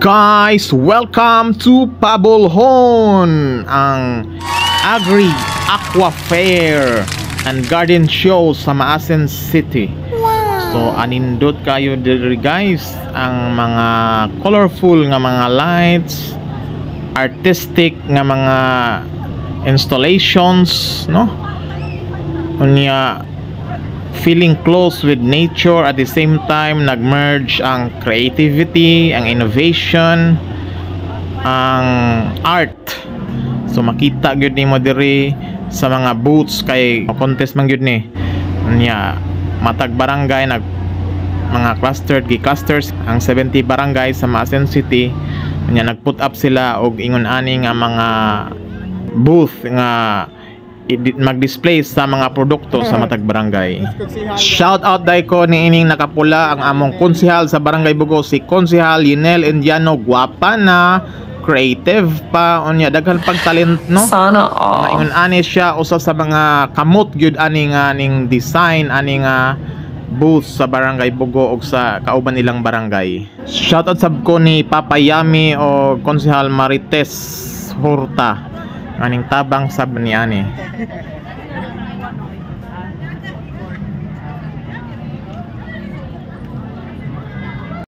Guys, welcome to Pabolhon, ang Agri Aqua Fair and Garden Show sa Maasin City. So anindot kayo diri guys, ang mga colorful nga mga lights, artistic nga mga installations, no? Unya feeling close with nature, at the same time nagmerge ang creativity, ang innovation, ang art. So makita gyud nimo diri sa mga booths, kay contest man gyud ni nya matag barangay nag mga clusters ang 70 barangay sa Maasin City nya nagput up sila og ingon ani nga mga booth nga mag-display sa mga produkto sa matag barangay. Shout out dai ko ni ining nakapula ang among konsehal sa Barangay Bugo, si Konsehal Yinel Indiano. Gwapa na, creative pa, unya daghan pag talent, no? Sana all. Ingon ani siya usa sa mga kamot gyud ani nga ning design ani nga booth sa Barangay Bugo ug sa kauban nilang barangay. Shout out sab ko ni Papa Yami o Konsehal Marites Hurta, aning tabang sab ni ani.